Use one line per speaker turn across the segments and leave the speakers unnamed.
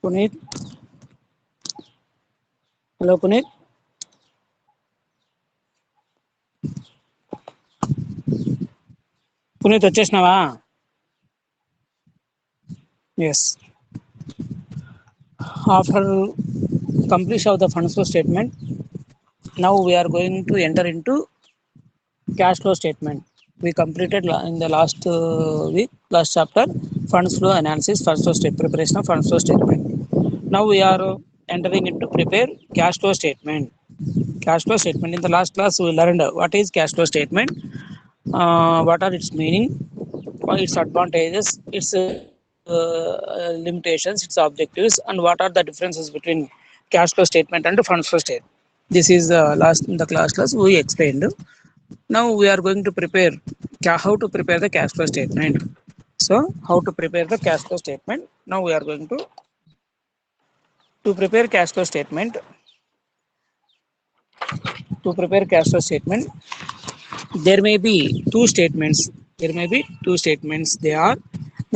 Puneet. Hello, Puneet. Puneet, వచ్చేసినావా? Yes. After completion of the funds flow statement, now we are going to enter into cash flow statement. We completed in the last week, last chapter, funds flow analysis, funds flow state preparation of funds flow statement. Now we are entering into prepare cash flow statement. Cash flow statement. In the last class, we learned what is cash flow statement, what are its meaning, its advantages, its limitations, its objectives, and what are the differences between cash flow statement and funds flow statement. This is the last in the class we explained. Now we are going to prepare how to prepare the cash flow statement. So how to prepare the cash flow statement? Now we are going to prepare cash flow statement. To prepare cash flow statement, there may be two statements. There may be two statements. They are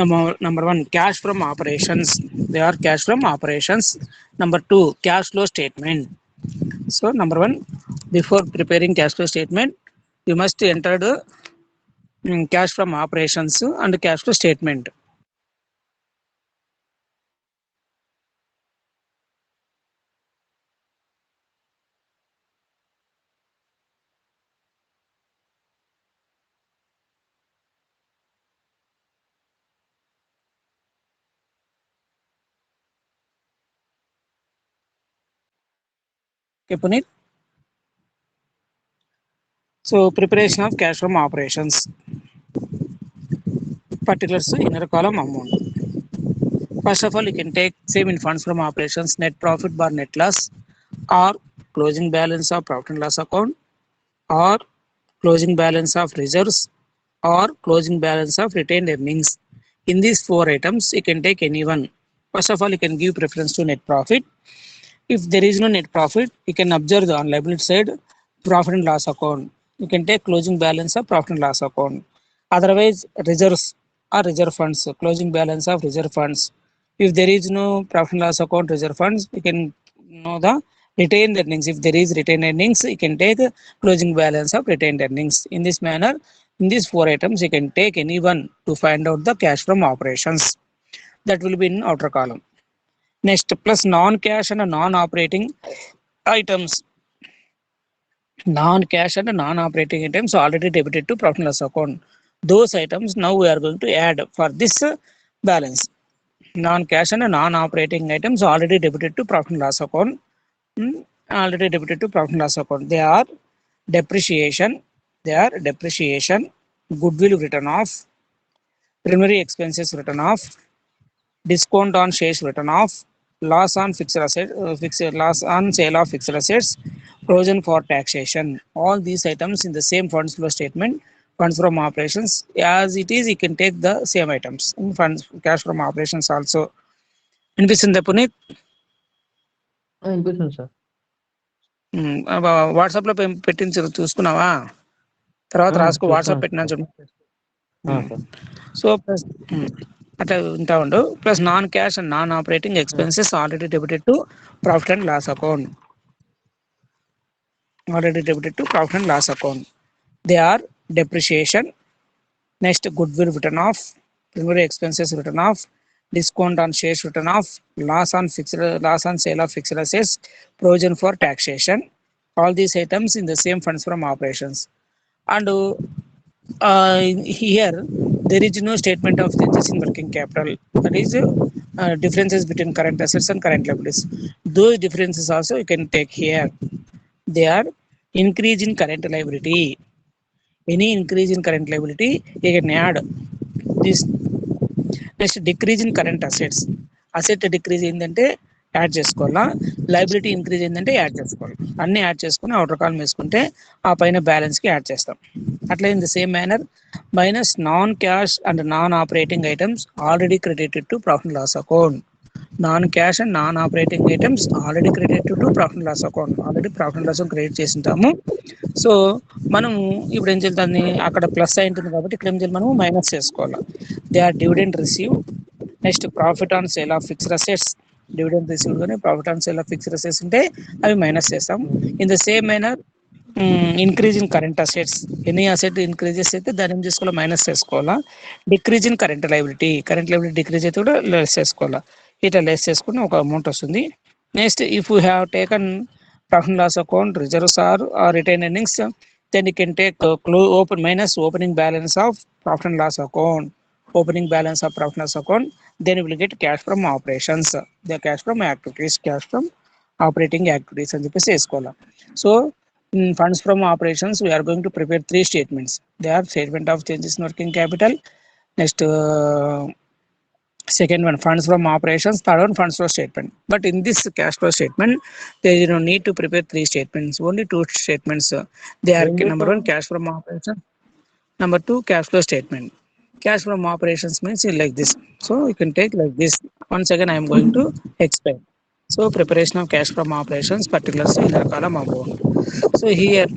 number one, cash from operations. They are cash from operations. Number two, cash flow statement. So number one, before preparing cash flow statement, you must enter the cash from operations and cash flow statement. Okay, Puneet. So preparation of cash from operations. Particulars inner column amount. First of all, you can take same in funds from operations, net profit bar net loss, or closing balance of profit and loss account, or closing balance of reserves, or closing balance of retained earnings. In these four items, you can take any one. First of all, you can give preference to net profit. If there is no net profit, you can observe on liability side profit and loss account. You can take closing balance of profit and loss account. Otherwise, reserves or reserve funds, closing balance of reserve funds. If there is no profit and loss account reserve funds, you can know the retained earnings. If there is retained earnings, you can take closing balance of retained earnings. In this manner, in these four items, you can take any one to find out the cash from operations. That will be in outer column. Next, plus non-cash and non-operating items. Non-cash and non-operating items already debited to profit and loss account. Those items now we are going to add for this balance. Non-cash and non-operating items already debited to profit and loss account. Already debited to profit and loss account. They are depreciation. They are depreciation, goodwill written off, preliminary expenses written off, discount on shares written off, loss on fixed asset, loss on sale of fixed assets, provision for taxation. All these items in the same funds flow statement, funds from operations. As it is, you can take the same items in funds cash from operations also. వినిపిస్తుందా పునీత్?
వినిపిస్తుంది sir.
WhatsApp లో పెట్టించి చూసుకున్నావా? తర్వాత రాసుకో, WhatsApp పెట్టినా చూడు. So plus అట్లా ఉంటా ఉండు. Plus non cash and non operating expenses already debited to profit and loss account. Already debited to profit and loss account. They are depreciation. Next, goodwill written off, preliminary expenses written off, discount on shares written off, loss on sale of fixed assets, provision for taxation. All these items in the same funds from operations. And here there is no statement of changes in working capital. That is differences between current assets and current liabilities. Those differences also you can take here. They are increase in current liability. Any increase in current liability, you can add this. Next, decrease in current assets. Asset decrease ఏంటంటే add చేసుకోవాలా, liability increase ఏంటంటే add చేసుకోవాలి. అన్ని add చేసుకుని outer కాలం వేసుకుంటే ఆ పైన బ్యాలెన్స్కి add చేస్తాం. అట్లా in the same manner minus non cash and non operating items already credited to profit and loss account. Non cash and non operating items already credited to profit and loss account. Already profit and loss credit చేసి ఉంటాము. So మనము ఇప్పుడు ఏం చేయాలి, దాన్ని అక్కడ plus అయి ఉంటుంది కాబట్టి ఇక్కడ ఏం చేయాలి, మనము మైనస్ చేసుకోవాలి. They are dividend receive. Next, profit on sale of fixed assets. Dividend received కానీ profit on sale of fixed assets ఉంటే అవి మైనస్ చేస్తాం. In the same manner increase in current assets, any asset increases అయితే దాన్ని ఏం చేసుకోవాలా, minus చేసుకోవాలా. Decrease in current liability decrease అయితే కూడా లెస్ చేసుకోవాలా. ఇట్లా లెస్ చేసుకుని ఒక అమౌంట్ వస్తుంది. Next if you have taken profit and loss account reserves or retain earnings, then you can take open minus opening balance of profit and loss account, opening balance of profit and loss account, then you will get cash from operations, the cash from activities, cash from operating activities అని చెప్పేసి వేసుకోవాలి. So funds from operations we are going to prepare three statements. They are statement of changes in working capital, next second one funds from operations, third one funds flow statement. But in this cash flow statement there is no need to prepare three statements, only two statements. They are number one cash from operations, number two cash flow statement. Cash from operations means like this, so you can take like this. Once again I am going to explain. So preparation of cash from operations, particulars in the column above. So here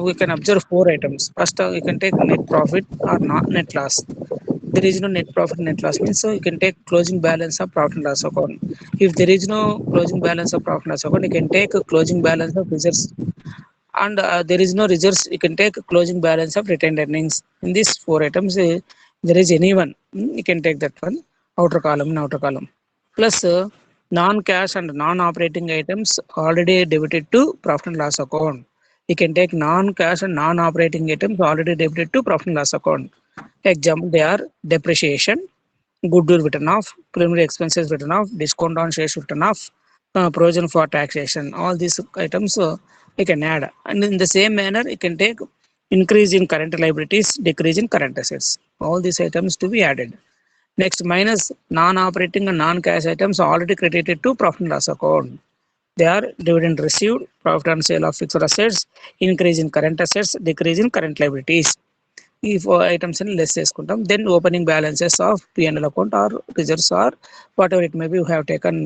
we can observe four items. First you can take net profit or not net loss. There is no net profit net loss means, so you can take closing balance of profit and loss account. If there is no closing balance of profit and loss account, you can take a closing balance of reserves, and there is no reserves, you can take closing balance of retained earnings. In these four items there is any one, you can take that one, outer column and outer column. Plus non-cash and non-operating items already debited to profit and loss account. You can take non-cash and non-operating items already debited to profit and loss account. Example, they are depreciation, goodwill written off, preliminary expenses written off, discount on shares written off, provision for taxation. All these items you can add, and in the same manner you can take increase in current liabilities, decrease in current assets. All these items to be added. Next, minus non-operating and non-cash items already credited to profit and loss account. They are dividend received, profit on sale of fixed assets, increase in current assets, decrease in current liabilities. ఈ four items అని less చేసుకుంటాం. Then opening balances of PNL account or reserves or whatever it may be you have taken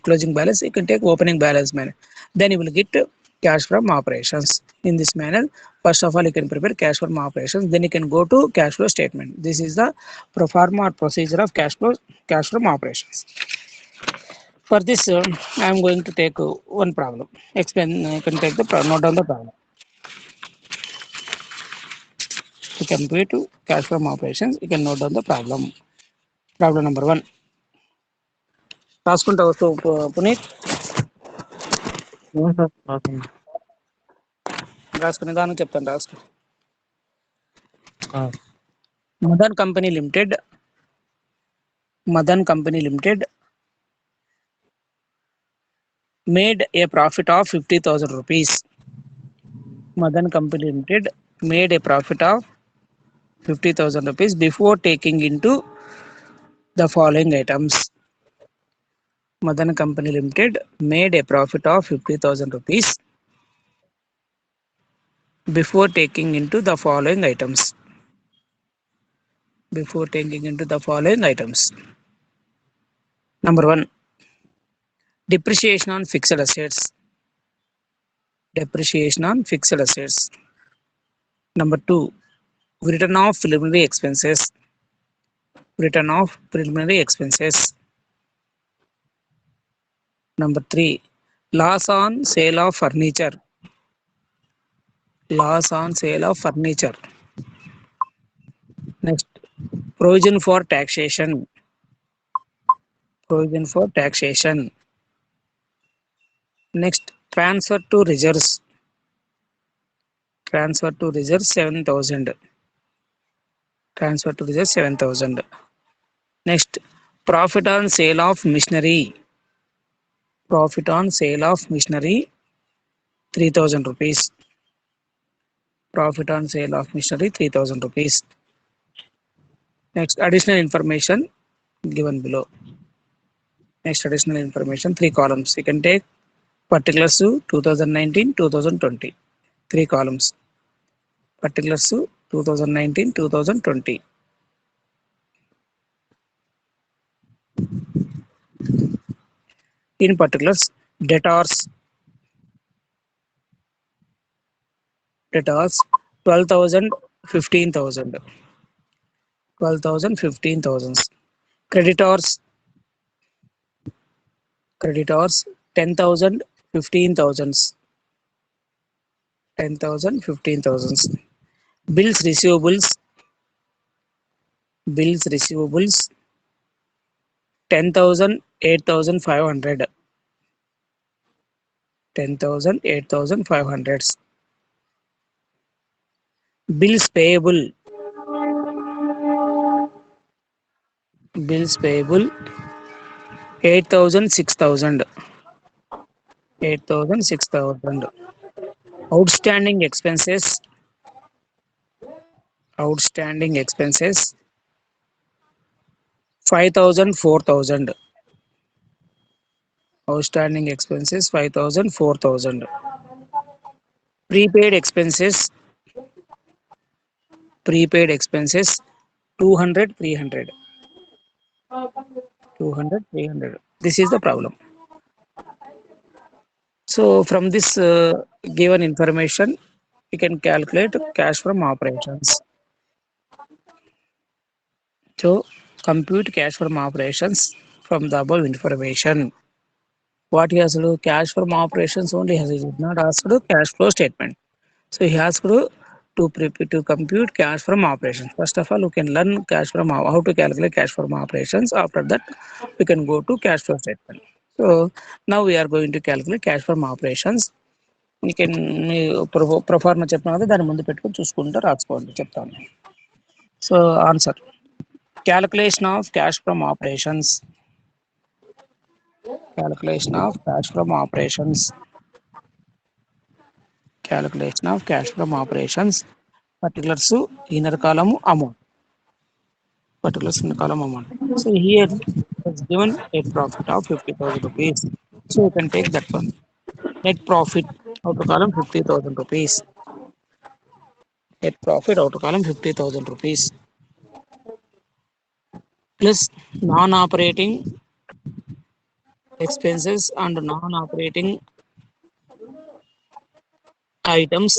closing balance, you can take opening balance manner. Then you will get cash from operations. In this manner, first of all you can prepare cash from operations, then you can go to cash flow statement. This is the pro forma or procedure of cash from operations. For this I am going to take one problem, explain. You can take the note down the problem. To compare to cash from operations, you can note down the problem. Problem number one. రాసుకుంటావు పునీత్? రాసుకునే దానికి చెప్తాను, రాసుకో. Madan company limited made a profit of 50,000 rupees. Madan Company Limited made a profit of 50,000 rupees before taking into the following items. Madan Company Limited made a profit of 50,000 rupees before taking into the following items. Before taking into the following items. Number one, depreciation on fixed assets. Depreciation on fixed assets. Number two, written off preliminary expenses. Written off preliminary expenses. Number three, loss on sale of furniture. Loss on sale of furniture. Next, provision for taxation. Provision for taxation. Next, transfer to reserves. Transfer to reserves 7,000. Transfer to reserves 7,000. Next, profit on sale of machinery. Profit on sale of machinery 3,000 rupees. Profit on sale of machinery 3,000 rupees. Next, additional information given below. Next, additional information, 3 columns. You can take particulars to 2019, 2020. 3 columns. Particulars to 2019, 2020. In particulars, debtors 12,000, 15,000. 12,000, 15,000. Creditors creditors 10,000, 15,000, 10,000, 15,000. Bills receivables, bills receivables 10,000, 8,500, 10,000, 8,500. Bills payable, bills payable 8,000, 6,000, 8,000, 6,000. Outstanding expenses, outstanding expenses 5,000, 4,000. Outstanding expenses 5,000, 4,000. Prepaid expenses, prepaid expenses 200, 300, 200, 300. This is the problem. So from this given information, we can calculate cash from operations. So compute cash from operations from the above information. What he has to do, cash from operations only has, he did not ask to do cash flow statement. So he asked to prepare to compute cash from operations. First of all, we can learn cash from how to calculate cash from operations. After that, we can go to cash flow statement. So now we are going to calculate cash from operations. You can proforma చెప్పిన కదా దాని ముందు పెట్టుకొని చూసుకుంటూ రాసుకోండి చెప్తాను. So answer calculation of cash from operations, calculation of cash from operations, calculation of cash from operations, particulars inner column amount, particulars inner column amount. So here is given a profit of 50,000 rupees, so you can take that one. Net profit outer column 50,000 rupees, net profit outer column 50,000 rupees plus non-operating expenses and non-operating items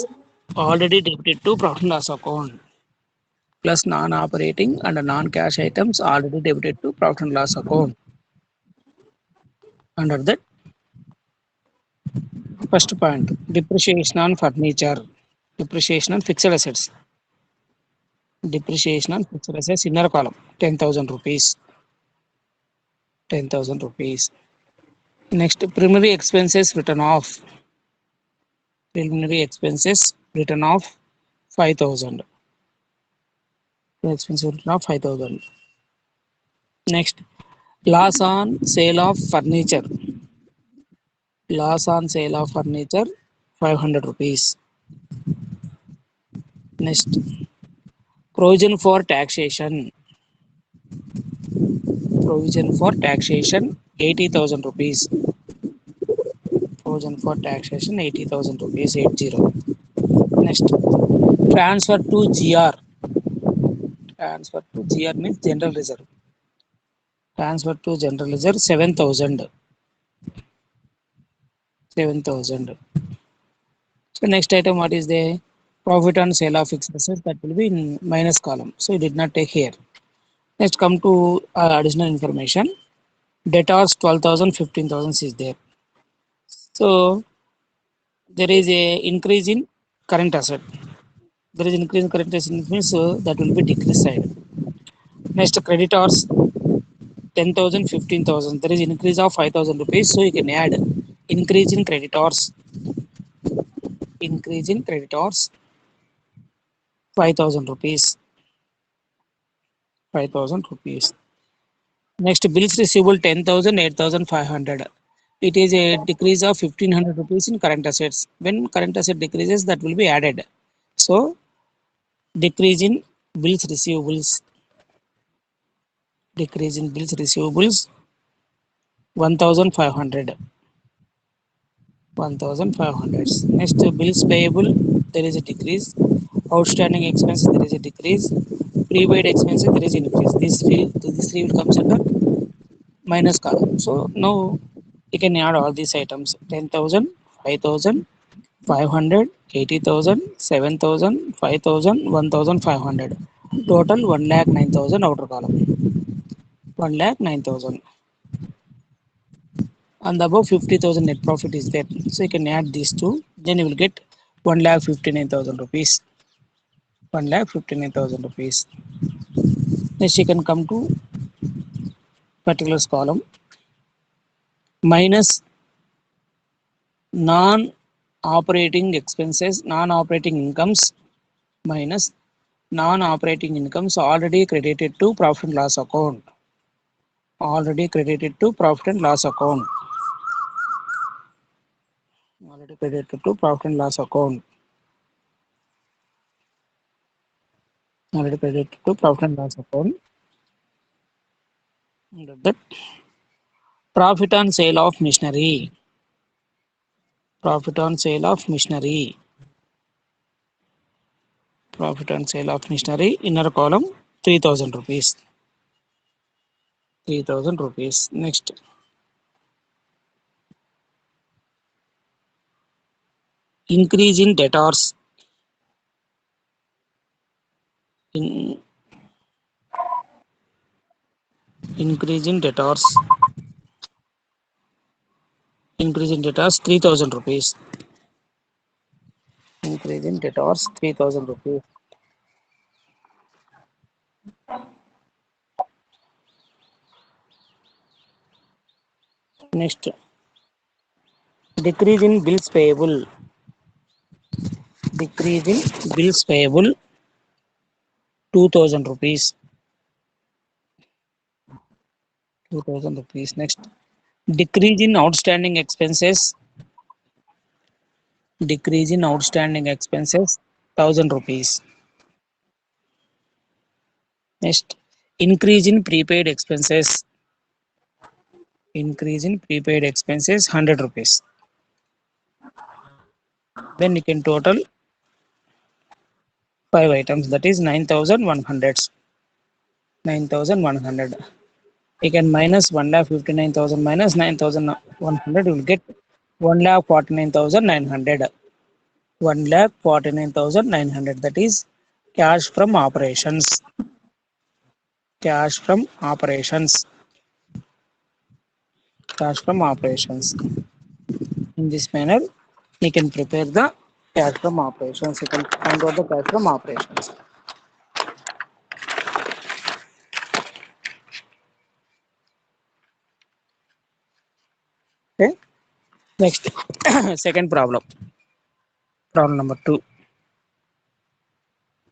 already debited to profit and loss account, plus non-operating and non-cash items already debited to profit and loss account. Under that, first point, depreciation on furniture, depreciation on fixed assets, depreciation on fixed assets inner column 10,000 rupees, 10,000 rupees. Next, preliminary expenses written off, preliminary expenses written off 5,000, expenses written off 5,000. Next, loss on sale of furniture, loss on sale of furniture 500 rupees. Next, provision for taxation, provision for taxation 80,000 rupees, provision for taxation 80,000 rupees 80. Next, transfer to GR, transfer to GR means general reserve, transfer to general reserve 7,000, 7,000. So next item, what is the profit on sale of fixed assets, that will be in minus column, so you did not take here. Next, come to additional information. Debtors 12,000, 15,000 is there. So there is a increase in current asset. There is increase in current asset means that will be decrease side. Next, creditors 10,000, 15,000. There is increase of 5,000 rupees. So you can add increase in creditors, increase in creditors 5,000 rupees, 5,000 rupees. Next, bills receivable 10,000, 8,500. It is a decrease of 1,500 rupees in current assets. When current asset decreases, that will be added. So decrease in bills receivables, decrease in bills receivables 1,500, 1,500. Next, bills payable, there is a decrease. Outstanding expenses, there is a decrease. Prepaid expenses, there is increase. This three will comes under minus column. So now you can add all these items: 10,000, 5,000, 500, 80,000, 7,000, 5,000, 1,500. Total 1,09,000 outer column. 1,09,000. and above 50,000 net profit is there. So you can add these two, then you will get 1,59,000 rupees. 1,59,000 rupees. Next you can come to particulars column minus non-operating expenses, non-operating incomes minus non-operating incomes already credited to profit and loss account. Already credited to profit and loss account. Already credited to profit and loss account. Already credited to profit and loss account. Under that, profit on sale of machinery. Profit on sale of machinery. Profit on sale of machinery. Inner column 3,000 rupees. 3,000 rupees. Next, increase in debtors. In, increase in debtors. Increase in debtors 3,000 rupees. Increase in debtors 3,000 rupees. Next, decrease in bills payable. Decrease in bills payable 2,000 rupees. 2,000 rupees. Next, decrease in outstanding expenses. Decrease in outstanding expenses 1,000 rupees. Next, increase in prepaid expenses. Increase in prepaid expenses 100 rupees. Then you can total 5 items, that is 9,100. 9,100. You can minus 1,59,000 minus 9,100, you will get 1,49,900. 1,49,900, that is cash from operations. Cash from operations. Cash from operations. In this manner, you can prepare the cash from operations. You can find out the cash from operations. Okay. Next, second problem. Problem number 2.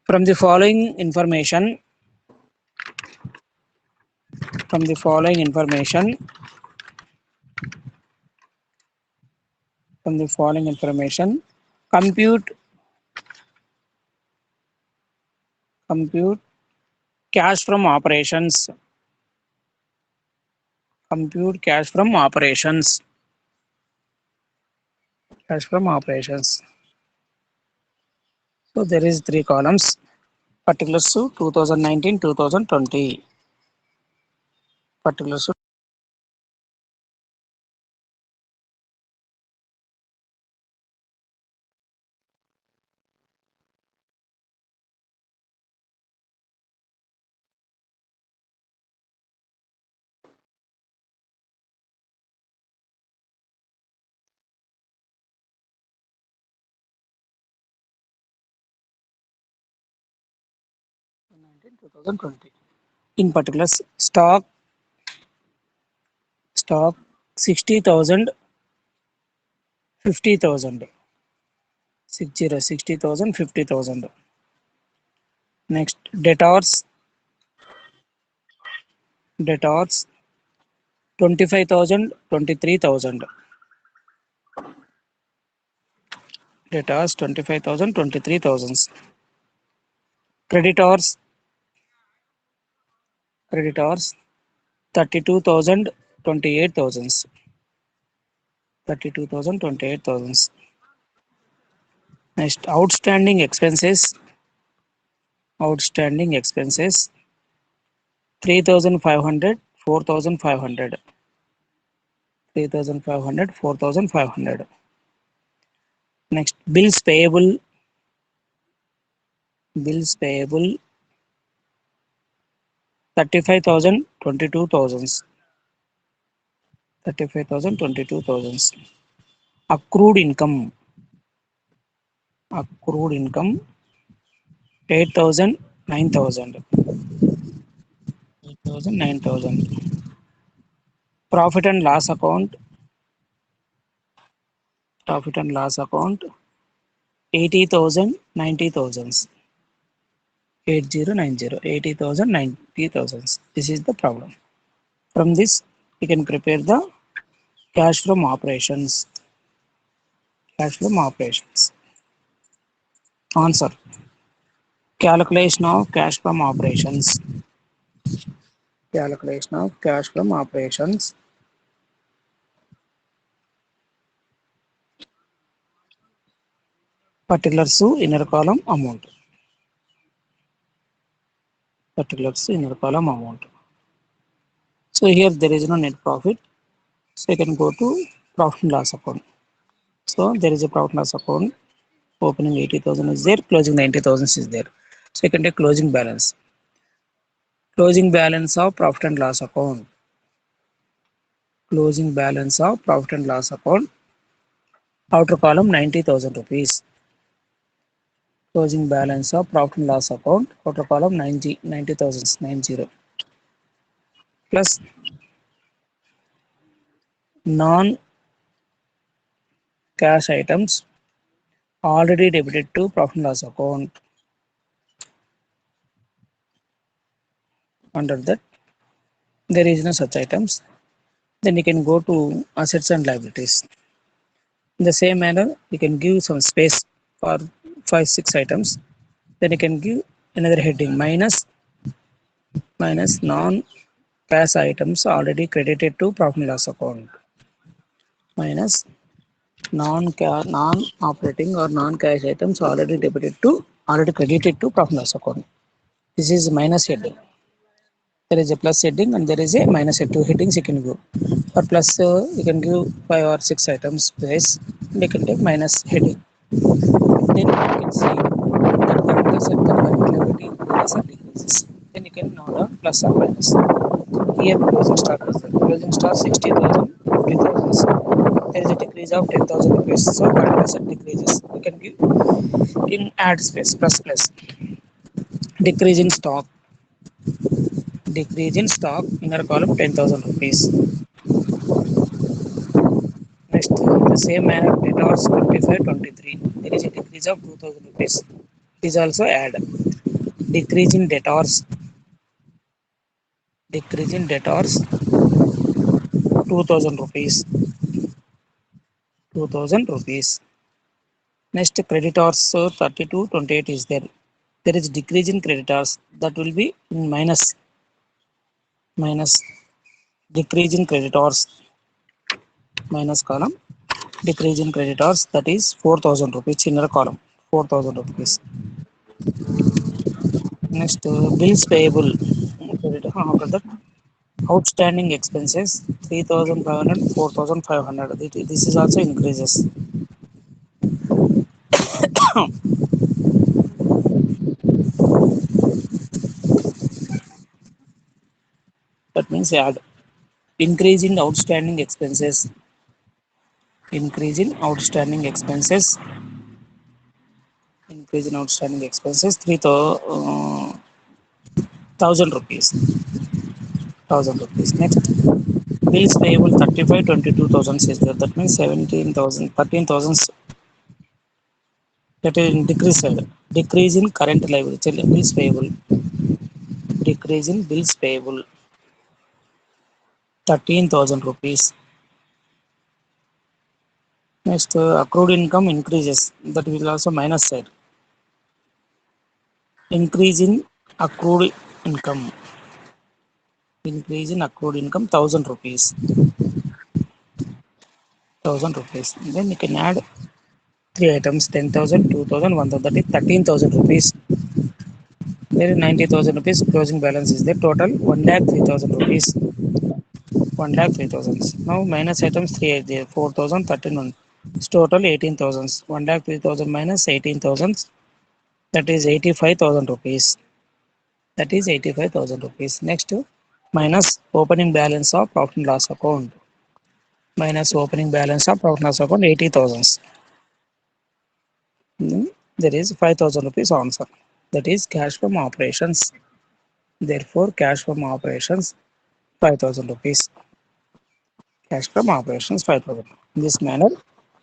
From the following information, from the following information, from the following information, compute cash from operations. Compute cash from operations. Cash from operations. So there is 3 columns. Particulars to 2019, 2020. Particulars to 2020. In particulars, stock 60,000, 50,000. 60,000, 50,000. Next, debtors 25,000, 23,000. Debtors 25,000, 23,000. Creditors 32,000, 28,000. 32,000, 28,000. Next, outstanding expenses 3,500, 4,500. 3,500, 4,500. Next, bills payable 35,000, 22,000. 35,000, 22,000. Accrued income. Accrued income 8,000, 9,000. 8,000, 9,000. Profit and loss account. Profit and loss account 80,000, 90,000. 8090, 80,000, 90,000. This is the problem. From this, we can prepare the cash from operations. Cash from operations. Answer. Calculation of cash from operations. Calculation of cash from operations. Particulars to inner column amount. Particulars to inner column amount. So here there is no net profit. So you can go to profit and loss account. So there is a profit and loss account. Opening 80,000 is there. Closing 90,000 is there. So you can take closing balance. Closing balance of profit and loss account. Closing balance of profit and loss account. Outer column 90,000 rupees. Closing balance of profit and loss account. Outer column 90,000 90 plus non cash items already debited to profit and loss account. Under that there is no such items. Then you can go to assets and liabilities. In the same manner, you can give some space for 5-6 items. Then you can give another heading minus non-cash items already credited to profit and loss account. Minus non-operating or non-cash items already credited to profit and loss account. This is minus heading. There is a plus heading and there is a minus heading. Two headings you can give. For plus, you can give 5 or 6 items space. You can take minus heading. Then you can see that the asset that liability increases or decreases. Then you can know the plus or minus. Here closing stock is there. Closing stock 60,000, 50,000. There is a decrease of 10,000 rupees. So current asset decreases. You can give in add space plus plus. Decrease in stock. Decrease in stock inner column 10,000 rupees. Next, the same manner debtors 25, 23. There is a decrease of 2,000 rupees. It is also add. Decrease in debtors. Decrease in debtors 2,000 rupees. 2,000 rupees. Next, creditors 32, 28 is there. There is decrease in creditors. That will be in minus. Minus. Decrease in creditors. Minus column. Decrease in creditors. That is 4,000 rupees. Inner column. 4,000 rupees. Next, bills payable. After that, outstanding expenses 3,500, 4,500. This is also increases. That means add. Increase in outstanding expenses. Increase in outstanding expenses. Increase in outstanding expenses 3,000 rupees. 1,000 rupees. Next, bills payable 35, 22,000 is there. That means 17,000, 13,000. That is in decrease side. Decrease in current liability. Bills payable. Decrease in bills payable 13,000 rupees. Next, accrued income increases. That will also minus side. Increase in accrued income. Increase in accrued income 1,000 rupees. 1,000 rupees. Then you can add 3 items 10,000, 2,000, 1,000. That is 13,000 rupees. There is 90,000 rupees. Closing balance is there. Total 1,03,000 rupees. 1,03,000. Now minus items 3 are there. 4,000, 13. Total 18,000. 1,03,000 minus 18,000. That is 85,000 rupees. That is 85,000 rupees. Next, minus opening balance of profit and loss account. minus opening balance of profit loss account 80,000. There is 5,000 rupees answer. That is cash from operations. Therefore, cash from operations 5,000 rupees. Cash from operations 5,000. In this manner,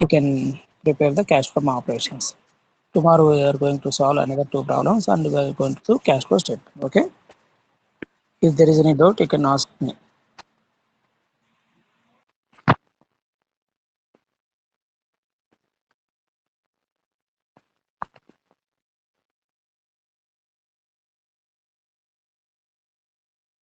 you can prepare the cash from operations. Tomorrow we are going to solve another two problems and we are going to do cash flow statement. Okay. If there is any doubt, you can ask me.